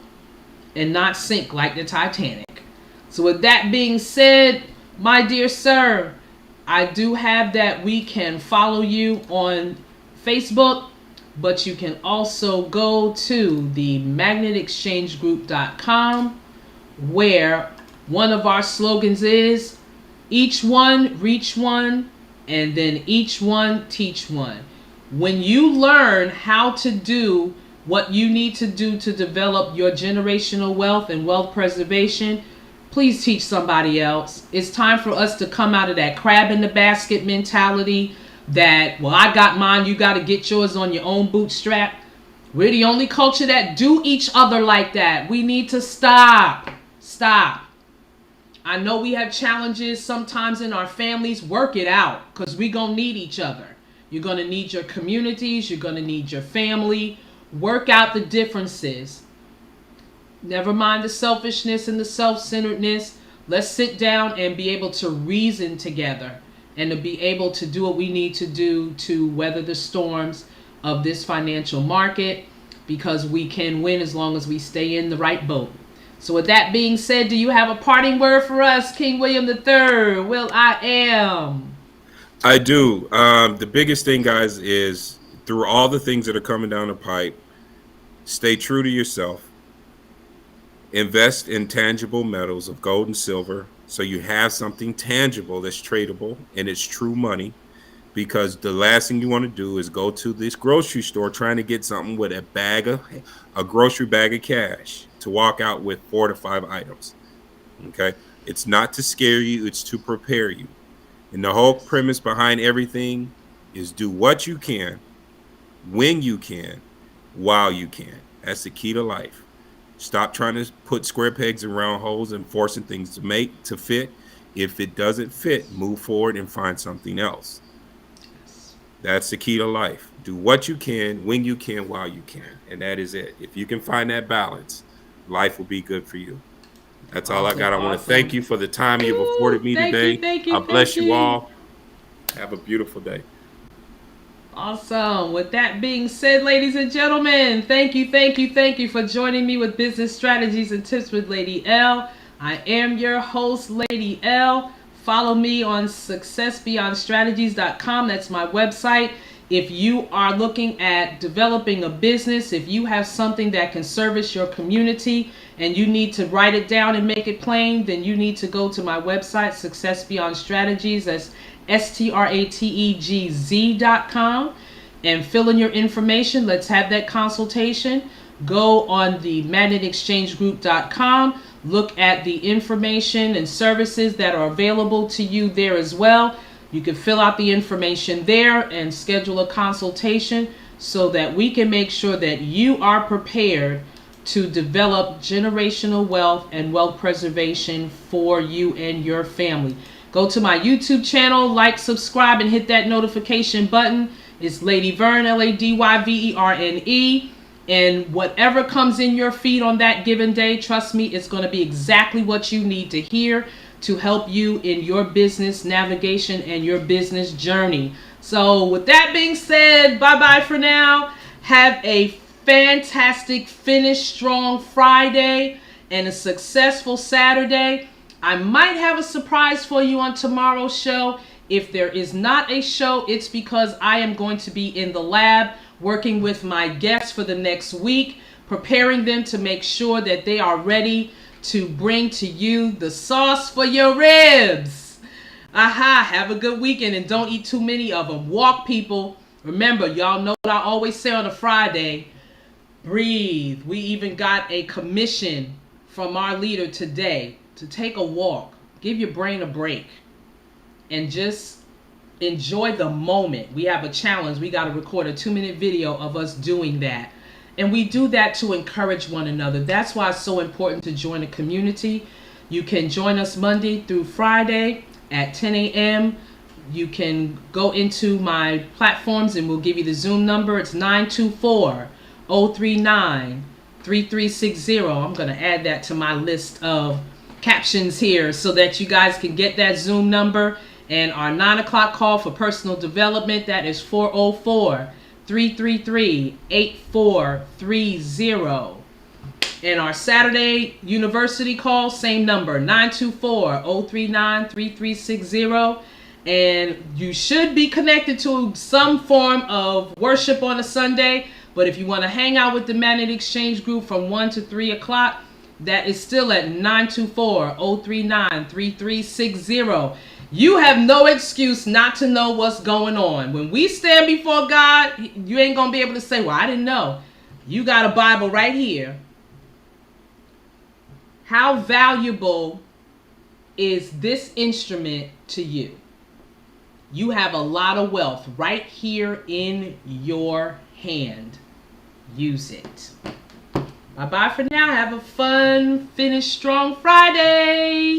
and not sink like the Titanic. So with that being said, my dear sir, I do have that we can follow you on Facebook, but you can also go to the magnetexchangegroup.com, where one of our slogans is each one reach one, and then each one teach one. When you learn how to do what you need to do to develop your generational wealth and wealth preservation, please teach somebody else. It's time for us to come out of that crab in the basket mentality that, well, I got mine, you got to get yours on your own bootstrap. We're the only culture that do each other like that. We need to stop. Stop. I know we have challenges sometimes in our families. Work it out, because we're going to need each other. You're going to need your communities. You're going to need your family. Work out the differences. Never mind the selfishness and the self-centeredness. Let's sit down and be able to reason together and to be able to do what we need to do to weather the storms of this financial market, because we can win as long as we stay in the right boat. So with that being said, do you have a parting word for us, King William III? Will I am. I do. The biggest thing, guys, is through all the things that are coming down the pipe, stay true to yourself. Invest in tangible metals of gold and silver, so you have something tangible that's tradable and it's true money. Because the last thing you want to do is go to this grocery store trying to get something with a grocery bag of cash to walk out with 4 to 5 items. Okay, it's not to scare you; it's to prepare you. And the whole premise behind everything is do what you can, when you can, while you can. That's the key to life. Stop trying to put square pegs in round holes and forcing things to fit. If it doesn't fit, move forward and find something else. That's the key to life. Do what you can, when you can, while you can. And that is it. If you can find that balance, life will be good for you. That's all I got. I want to thank you for the time you've afforded me today. God bless you all. Have a beautiful day. Awesome. With that being said, ladies and gentlemen, thank you for joining me with Business Strategies and Tips with Lady L. I am your host, Lady L. Follow me on successbeyondstrategies.com. That's my website. If you are looking at developing a business, if you have something that can service your community and you need to write it down and make it plain, then you need to go to my website, Success Beyond Strategies. That's strategz.com, and fill in your information. Let's have that consultation. Go on the magnetexchangegroup.com. Look at the information and services that are available to you there as well. You can fill out the information there and schedule a consultation so that we can make sure that you are prepared to develop generational wealth and wealth preservation for you and your family. Go to my YouTube channel, like, subscribe, and hit that notification button. It's Lady Verne, LadyVerne. And whatever comes in your feed on that given day, trust me, it's going to be exactly what you need to hear to help you in your business navigation and your business journey. So with that being said, bye-bye for now. Have a fantastic Finish Strong Friday and a successful Saturday. I might have a surprise for you on tomorrow's show. If there is not a show, it's because I am going to be in the lab working with my guests for the next week, preparing them to make sure that they are ready to bring to you the sauce for your ribs. Have a good weekend and don't eat too many of them. Walk, people. Remember, y'all know what I always say on a Friday. Breathe. We even got a commission from our leader today to take a walk. Give your brain a break and just enjoy the moment. We have a challenge. We got to record a 2-minute video of us doing that. And we do that to encourage one another. That's why it's so important to join a community. You can join us Monday through Friday at 10 a.m. You can go into my platforms and we'll give you the Zoom number. It's 924-039-3360. I'm going to add that to my list of captions here so that you guys can get that Zoom number. And our 9 o'clock call for personal development, that is 404-333-8430. And our Saturday university call, same number, 924-039-3360. And you should be connected to some form of worship on a Sunday. But if you want to hang out with the Magnet Exchange group from 1 to 3 o'clock, that is still at 924-039-3360. You have no excuse not to know what's going on. When we stand before God, you ain't going to be able to say, well, I didn't know. You got a Bible right here. How valuable is this instrument to you? You have a lot of wealth right here in your hand. Use it. Bye-bye for now. Have a fun, finish strong Friday.